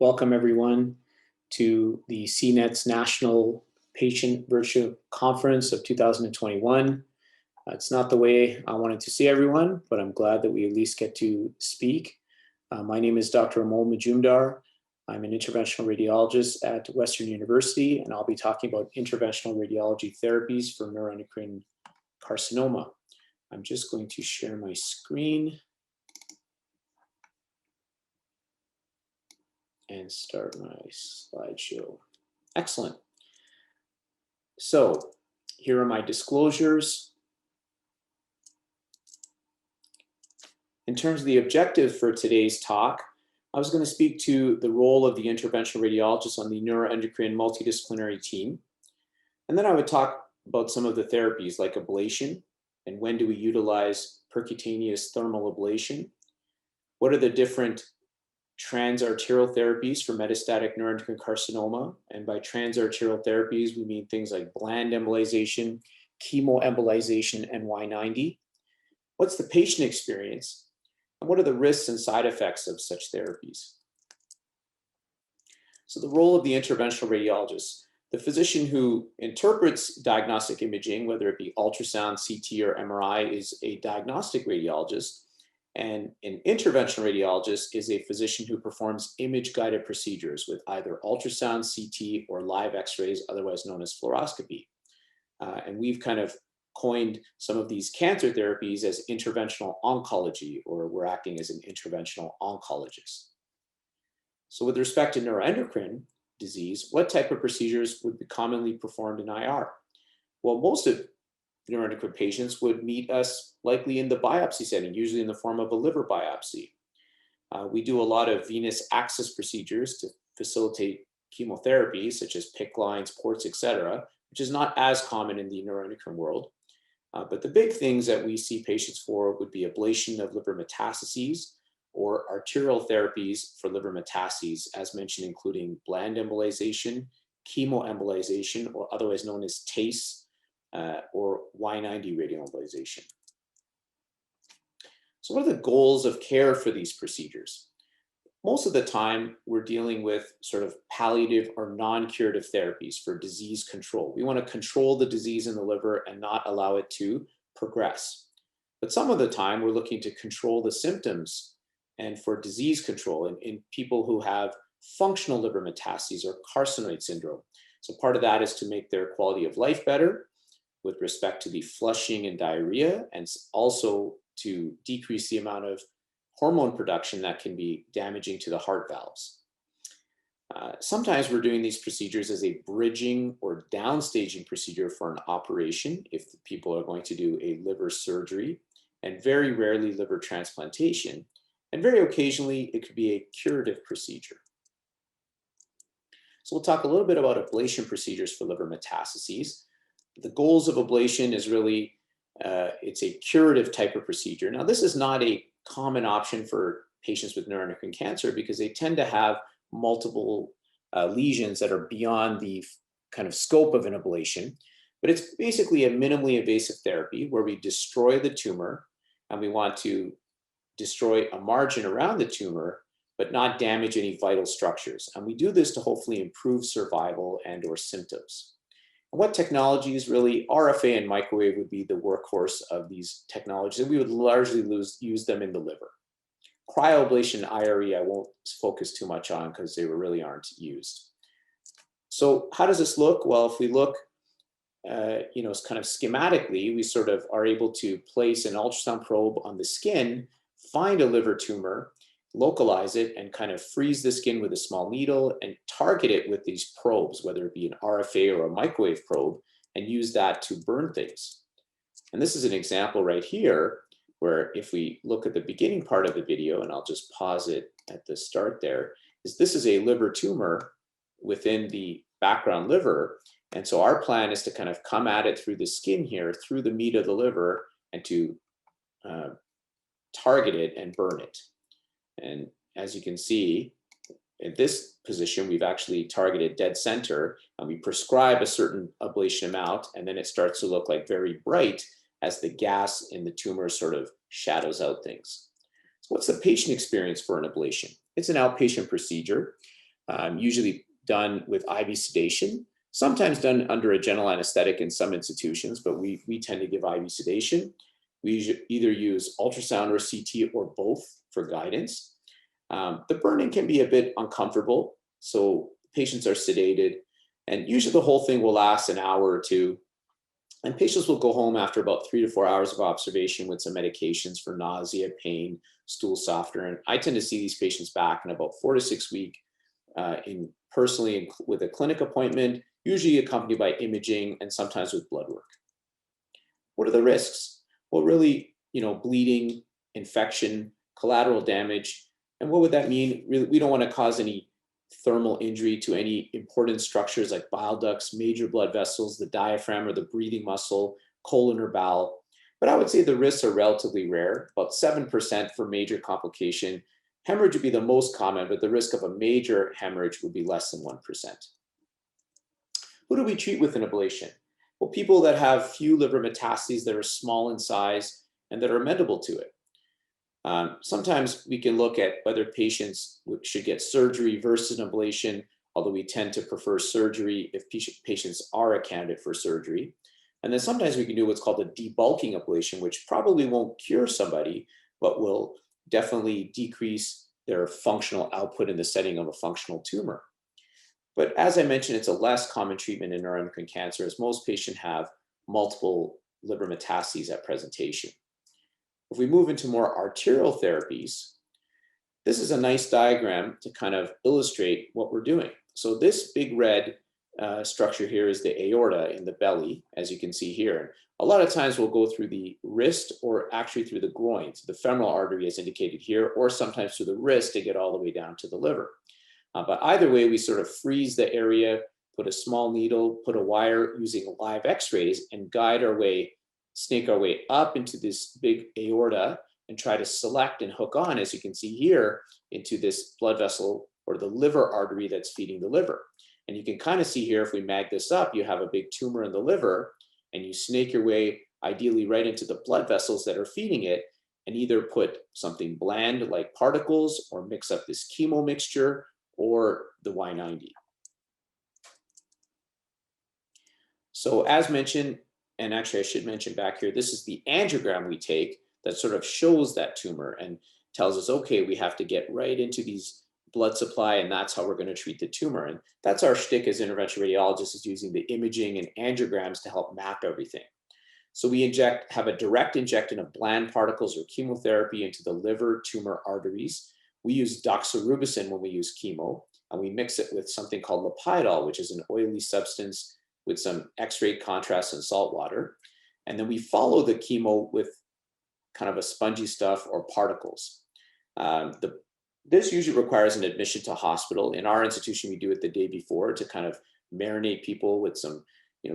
Welcome everyone to the CNET's National Patient Virtual Conference of 2021. It's not the way I wanted to see everyone, but I'm glad that we at least get to speak. My name is Dr. Amol Mujoomdar. I'm an interventional radiologist at Western University, and I'll be talking about interventional radiology therapies for neuroendocrine carcinoma. I'm just going to share my screen and start my slideshow. Excellent. So here are my disclosures. In terms of the objective for today's talk, I was going to speak to the role of the interventional radiologist on the neuroendocrine multidisciplinary team. And then I would talk about some of the therapies like ablation and when do we utilize percutaneous thermal ablation. What are the different transarterial therapies for metastatic neuroendocrine carcinoma? And by transarterial therapies, we mean things like bland embolization, chemoembolization, and Y90. What's the patient experience? And what are the risks and side effects of such therapies? So the role of the interventional radiologist, the physician who interprets diagnostic imaging, whether it be ultrasound, CT, or MRI, is a diagnostic radiologist. And an interventional radiologist is a physician who performs image-guided procedures with either ultrasound, CT, or live X-rays, otherwise known as fluoroscopy. And we've kind of coined some of these cancer therapies as interventional oncology, or we're acting as an interventional oncologist. So with respect to neuroendocrine disease, what type of procedures would be commonly performed in IR? Well, most of neuroendocrine patients would meet us likely in the biopsy setting, usually in the form of a liver biopsy. We do a lot of venous access procedures to facilitate chemotherapy, such as PICC lines, ports, etc., which is not as common in the neuroendocrine world. But the big things that we see patients for would be ablation of liver metastases or arterial therapies for liver metastases, as mentioned, including bland embolization, chemoembolization, or otherwise known as TACE, or Y90 radioembolization. So what are the goals of care for these procedures? Most of the time, we're dealing with sort of palliative or non-curative therapies for disease control. We want to control the disease in the liver and not allow it to progress. But some of the time, we're looking to control the symptoms and for disease control in people who have functional liver metastases or carcinoid syndrome. So part of that is to make their quality of life better with respect to the flushing and diarrhea, and also to decrease the amount of hormone production that can be damaging to the heart valves. Sometimes we're doing these procedures as a bridging or downstaging procedure for an operation if people are going to do a liver surgery, and very rarely liver transplantation. And very occasionally, it could be a curative procedure. So we'll talk a little bit about ablation procedures for liver metastases. The goals of ablation is really, it's a curative type of procedure. Now, this is not a common option for patients with neuroendocrine cancer because they tend to have multiple lesions that are beyond the kind of scope of an ablation. But it's basically a minimally invasive therapy where we destroy the tumor, and we want to destroy a margin around the tumor, but not damage any vital structures. And we do this to hopefully improve survival and or symptoms. And what technologies really, RFA and microwave would be the workhorse of these technologies, and we would largely use them in the liver. Cryoablation and IRE, I won't focus too much on because they really aren't used. So how does this look? Well, if we look, kind of schematically, we sort of are able to place an ultrasound probe on the skin, find a liver tumor, localize it, and kind of freeze the skin with a small needle and target it with these probes, whether it be an RFA or a microwave probe, and use that to burn things. And this is an example right here where if we look at the beginning part of the video, and I'll just pause it at the start there, this is a liver tumor within the background liver. And so our plan is to kind of come at it through the skin here, through the meat of the liver, and to target it and burn it. And as you can see, in this position, we've actually targeted dead center, and we prescribe a certain ablation amount, and then it starts to look like very bright as the gas in the tumor sort of shadows out things. So what's the patient experience for an ablation? It's an outpatient procedure. usually done with IV sedation, sometimes done under a general anesthetic in some institutions, but we tend to give IV sedation. We either use ultrasound or CT or both for guidance. The burning can be a bit uncomfortable, so patients are sedated, and usually the whole thing will last an hour or two. And patients will go home after about 3 to 4 hours of observation with some medications for nausea, pain, stool softener. And I tend to see these patients back in about 4 to 6 weeks personally with a clinic appointment, usually accompanied by imaging and sometimes with blood work. What are the risks? Well, really, bleeding, infection, collateral damage. And what would that mean? Really, we don't want to cause any thermal injury to any important structures like bile ducts, major blood vessels, the diaphragm or the breathing muscle, colon or bowel. But I would say the risks are relatively rare, about 7% for major complication. Hemorrhage would be the most common, but the risk of a major hemorrhage would be less than 1%. Who do we treat with an ablation? Well, people that have few liver metastases that are small in size and that are amenable to it. Sometimes we can look at whether patients should get surgery versus an ablation, although we tend to prefer surgery if patients are a candidate for surgery. And then sometimes we can do what's called a debulking ablation, which probably won't cure somebody, but will definitely decrease their functional output in the setting of a functional tumor. But as I mentioned, it's a less common treatment in neuroendocrine cancer, as most patients have multiple liver metastases at presentation. If we move into more arterial therapies, this is a nice diagram to kind of illustrate what we're doing. So this big red structure here is the aorta in the belly, as you can see here. A lot of times we'll go through the wrist or actually through the groin, so the femoral artery as indicated here, or sometimes through the wrist to get all the way down to the liver. But either way, we sort of freeze the area, put a small needle, put a wire using live x-rays and guide our way, snake our way up into this big aorta and try to select and hook on, as you can see here, into this blood vessel or the liver artery that's feeding the liver. And you can kind of see here, if we mag this up, you have a big tumor in the liver and you snake your way ideally right into the blood vessels that are feeding it and either put something bland like particles or mix up this chemo mixture or the Y90. So as mentioned, and actually I should mention back here, this is the angiogram we take that sort of shows that tumor and tells us, okay, we have to get right into these blood supply and that's how we're going to treat the tumor. And that's our shtick as interventional radiologists, is using the imaging and angiograms to help map everything. So we have a direct injection of bland particles or chemotherapy into the liver tumor arteries. We use doxorubicin when we use chemo, and we mix it with something called lepidol, which is an oily substance with some X-ray contrast and salt water. And then we follow the chemo with kind of a spongy stuff or particles. This usually requires an admission to hospital. In our institution, we do it the day before to kind of marinate people with some,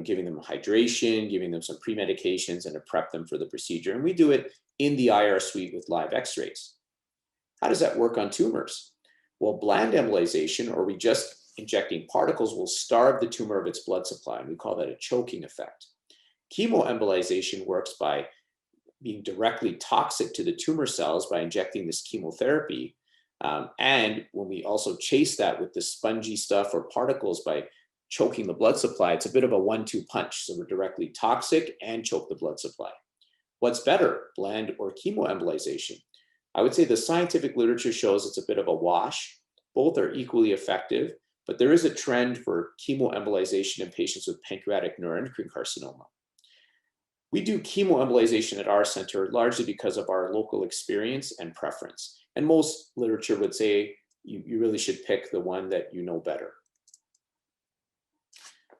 giving them hydration, giving them some pre-medications and to prep them for the procedure. And we do it in the IR suite with live X-rays. How does that work on tumors? Well, bland embolization, or we just injecting particles, will starve the tumor of its blood supply, and we call that a choking effect. Chemoembolization works by being directly toxic to the tumor cells by injecting this chemotherapy. And when we also chase that with the spongy stuff or particles by choking the blood supply, it's a bit of a 1-2 punch. So we're directly toxic and choke the blood supply. What's better, bland or chemoembolization? I would say the scientific literature shows it's a bit of a wash. Both are equally effective, but there is a trend for chemoembolization in patients with pancreatic neuroendocrine carcinoma. We do chemoembolization at our center largely because of our local experience and preference. And most literature would say you really should pick the one that you know better.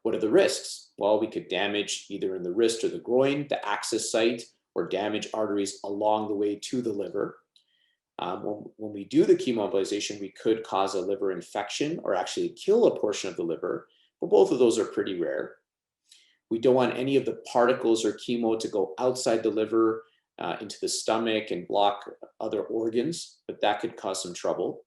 What are the risks? Well, we could damage either in the wrist or the groin, the access site, or damage arteries along the way to the liver. When we do the chemoembolization, we could cause a liver infection or actually kill a portion of the liver, but both of those are pretty rare. We don't want any of the particles or chemo to go outside the liver into the stomach and block other organs, but that could cause some trouble.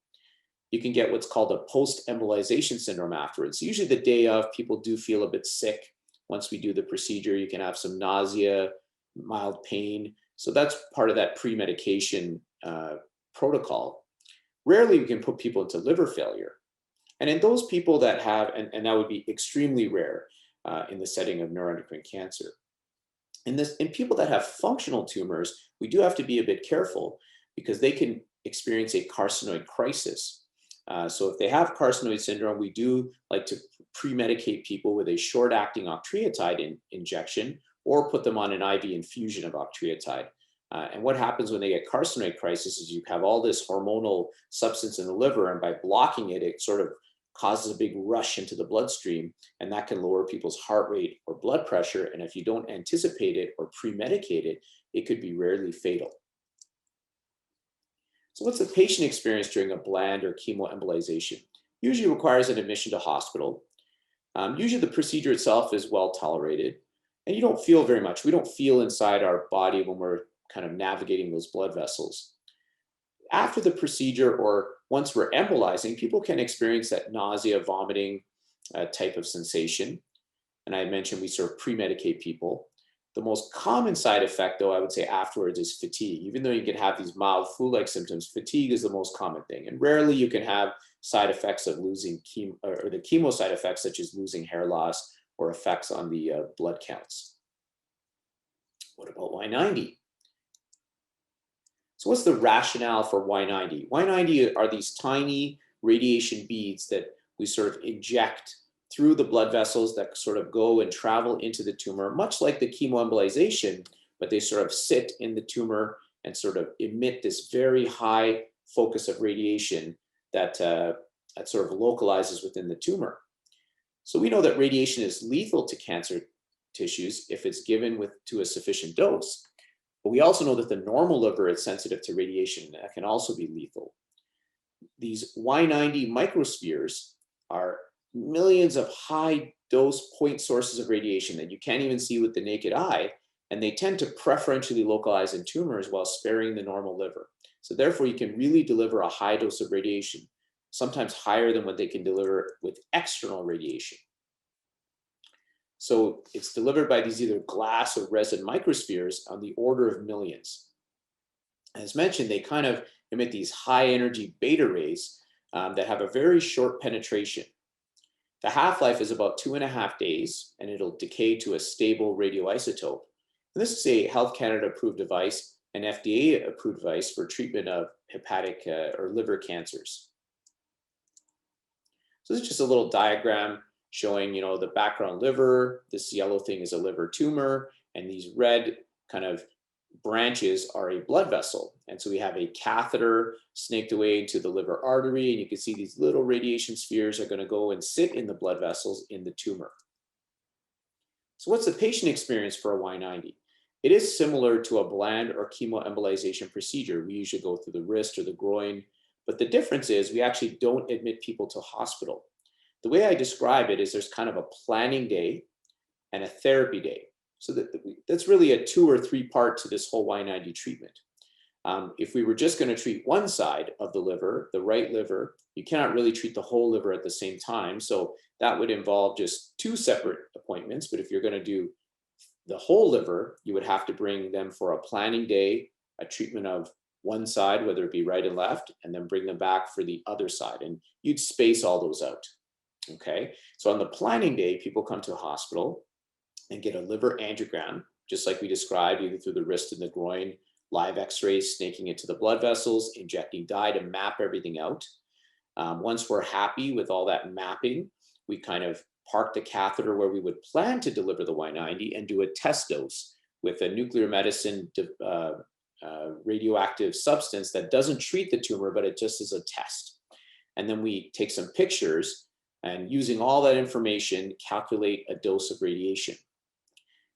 You can get what's called a post-embolization syndrome afterwards. Usually the day of, people do feel a bit sick. Once we do the procedure, you can have some nausea, mild pain. So that's part of that pre-medication protocol. Rarely we can put people into liver failure. And in those people that have, and that would be extremely rare in the setting of neuroendocrine cancer. In people that have functional tumors, we do have to be a bit careful because they can experience a carcinoid crisis. So if they have carcinoid syndrome, we do like to pre-medicate people with a short-acting octreotide injection or put them on an IV infusion of octreotide. And what happens when they get carcinoid crisis is you have all this hormonal substance in the liver, and by blocking it, it sort of causes a big rush into the bloodstream, and that can lower people's heart rate or blood pressure. And if you don't anticipate it or pre-medicate it, it could be rarely fatal. So what's the patient experience during a bland or chemoembolization? Usually requires an admission to hospital. Usually the procedure itself is well tolerated, and you don't feel very much. We don't feel inside our body when we're kind of navigating those blood vessels. After the procedure or once we're embolizing, people can experience that nausea, vomiting type of sensation. And I mentioned we sort of pre-medicate people. The most common side effect, though, I would say afterwards is fatigue. Even though you can have these mild flu-like symptoms, fatigue is the most common thing. And rarely you can have side effects of losing chemo, or the chemo side effects, such as losing hair loss or effects on the blood counts. What about Y90? So what's the rationale for Y90? Y90 are these tiny radiation beads that we sort of inject through the blood vessels that sort of go and travel into the tumor, much like the chemoembolization, but they sort of sit in the tumor and sort of emit this very high focus of radiation that, that sort of localizes within the tumor. So we know that radiation is lethal to cancer tissues if it's given to a sufficient dose. But we also know that the normal liver is sensitive to radiation. That can also be lethal. These Y90 microspheres are millions of high dose point sources of radiation that you can't even see with the naked eye, and they tend to preferentially localize in tumors while sparing the normal liver. So therefore, you can really deliver a high dose of radiation, sometimes higher than what they can deliver with external radiation. So it's delivered by these either glass or resin microspheres on the order of millions. As mentioned, they kind of emit these high energy beta rays that have a very short penetration. The half-life is about 2.5 days, and it'll decay to a stable radioisotope. And this is a Health Canada approved device, an FDA approved device for treatment of hepatic or liver cancers. So this is just a little diagram showing, the background liver. This yellow thing is a liver tumor, and these red kind of branches are a blood vessel. And so we have a catheter snaked away into the liver artery, and you can see these little radiation spheres are going to go and sit in the blood vessels in the tumor. So what's the patient experience for a Y90? It is similar to a bland or chemoembolization procedure. We usually go through the wrist or the groin, but the difference is we actually don't admit people to hospital. The way I describe it is there's kind of a planning day and a therapy day. So that's really a 2 or 3 part to this whole Y90 treatment. If we were just going to treat one side of the liver, the right liver, you cannot really treat the whole liver at the same time. So that would involve just 2 separate appointments. But if you're going to do the whole liver, you would have to bring them for a planning day, a treatment of one side, whether it be right and left, and then bring them back for the other side. And you'd space all those out. Okay, so on the planning day, people come to a hospital and get a liver angiogram, just like we described, either through the wrist and the groin, live x-rays, snaking it to the blood vessels, injecting dye to map everything out. Once we're happy with all that mapping, we kind of park the catheter where we would plan to deliver the Y90 and do a test dose with a nuclear medicine radioactive substance that doesn't treat the tumor, but it just is a test. And then we take some pictures and using all that information, calculate a dose of radiation.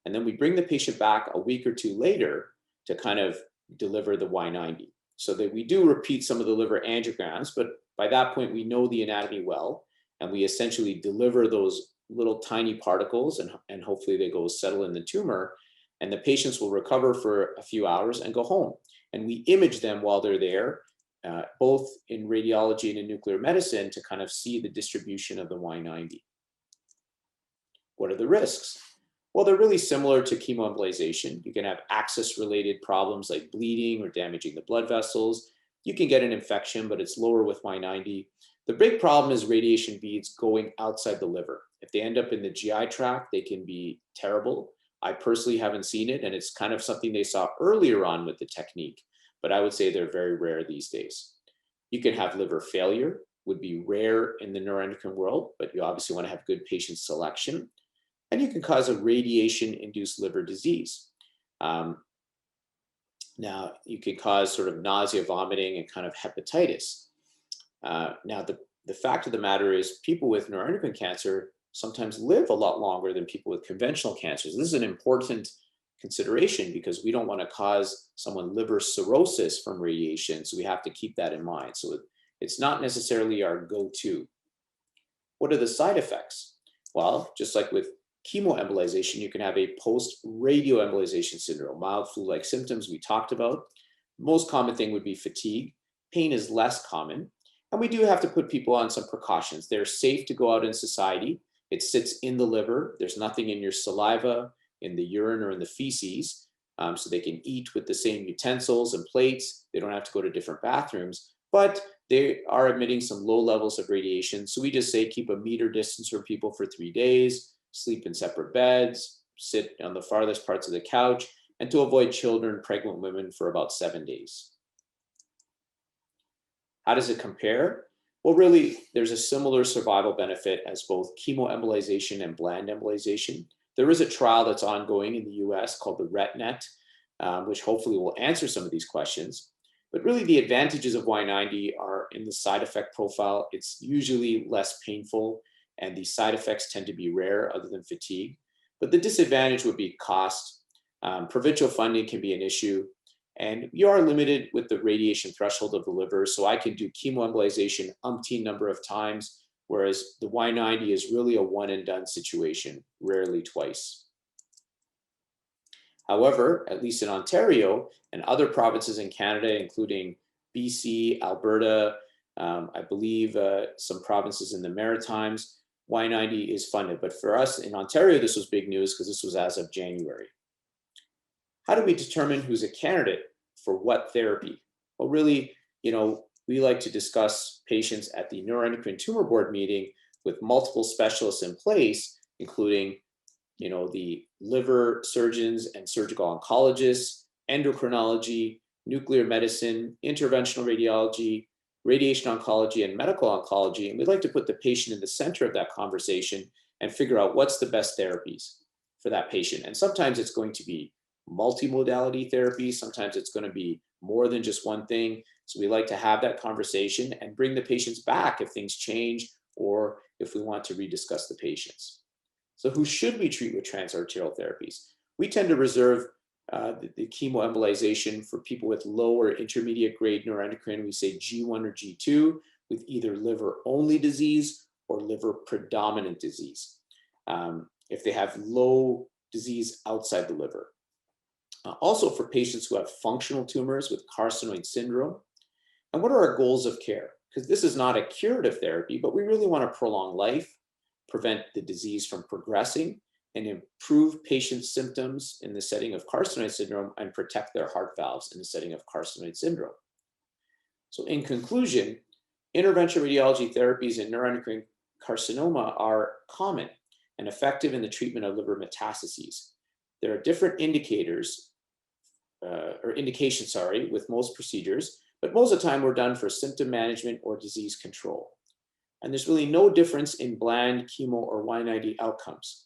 And then we bring the patient back a week or 2 later to kind of deliver the Y90. So that we do repeat some of the liver angiograms, but by that point, we know the anatomy well, and we essentially deliver those little tiny particles, and hopefully they go settle in the tumor, and the patients will recover for a few hours and go home. And we image them while they're there, both in radiology and in nuclear medicine, to kind of see the distribution of the Y90. What are the risks? Well, they're really similar to chemoembolization. You can have access-related problems like bleeding or damaging the blood vessels. You can get an infection, but it's lower with Y90. The big problem is radiation beads going outside the liver. If they end up in the GI tract, they can be terrible. I personally haven't seen it, and it's kind of something they saw earlier on with the technique, but I would say they're very rare these days. You can have liver failure, would be rare in the neuroendocrine world, but you obviously want to have good patient selection. And you can cause a radiation-induced liver disease. Now, you can cause sort of nausea, vomiting, and kind of hepatitis. Now, the fact of the matter is people with neuroendocrine cancer sometimes live a lot longer than people with conventional cancers. This is an important consideration because we don't want to cause someone liver cirrhosis from radiation, so we have to keep that in mind. So it's not necessarily our go-to. What are the side effects? Well, just like with chemoembolization, you can have a post-radioembolization syndrome, mild flu-like symptoms we talked about. Most common thing would be fatigue. Pain is less common. And we do have to put people on some precautions. They're safe to go out in society. It sits in the liver. There's nothing in your saliva, in the urine, or in the feces. So they can eat with the same utensils and plates. They don't have to go to different bathrooms, but they are emitting some low levels of radiation. So we just say keep a meter distance from people for 3 days, sleep in separate beds, sit on the farthest parts of the couch, and to avoid children, pregnant women for about 7 days. How does it compare? Well, really, there's a similar survival benefit as both chemoembolization and bland embolization. There is a trial that's ongoing in the US called the RETNet, which hopefully will answer some of these questions. But really, the advantages of Y90 are in the side effect profile. It's usually less painful, and the side effects tend to be rare other than fatigue. But the disadvantage would be cost. Provincial funding can be an issue. And you are limited with the radiation threshold of the liver. So I can do chemoembolization umpteen number of times, whereas the Y90 is really a one and done situation, rarely twice. However, at least in Ontario and other provinces in Canada, including BC, Alberta, I believe some provinces in the Maritimes, Y90 is funded. But for us in Ontario, this was big news because this was as of January. How do we determine who's a candidate for what therapy? Well, really, we like to discuss patients at the Neuroendocrine Tumor Board meeting with multiple specialists in place, including, the liver surgeons and surgical oncologists, endocrinology, nuclear medicine, interventional radiology, radiation oncology, and medical oncology. And we'd like to put the patient in the center of that conversation and figure out what's the best therapies for that patient. And sometimes it's going to be multimodality therapy. Sometimes it's going to be more than just one thing. So we like to have that conversation and bring the patients back if things change or if we want to rediscuss the patients. So who should we treat with transarterial therapies? We tend to reserve the chemoembolization for people with low or intermediate grade neuroendocrine. We say G1 or G2 with either liver-only disease or liver-predominant disease. If they have low disease outside the liver. Also for patients who have functional tumors with carcinoid syndrome. And what are our goals of care? Because this is not a curative therapy, but we really want to prolong life, prevent the disease from progressing, and improve patients' symptoms in the setting of carcinoid syndrome and protect their heart valves in the setting of carcinoid syndrome. So in conclusion, interventional radiology therapies in neuroendocrine carcinoma are common and effective in the treatment of liver metastases. There are different indications, with most procedures, but most of the time we're done for symptom management or disease control. And there's really no difference in bland, chemo, or Y90 outcomes.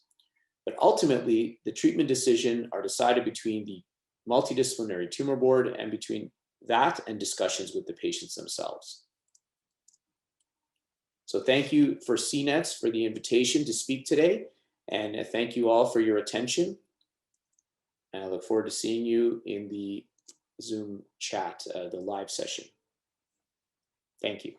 But ultimately, the treatment decision are decided between the multidisciplinary tumor board and between that and discussions with the patients themselves. So thank you for CNETS for the invitation to speak today. And thank you all for your attention. And I look forward to seeing you in the Zoom chat, the live session. Thank you.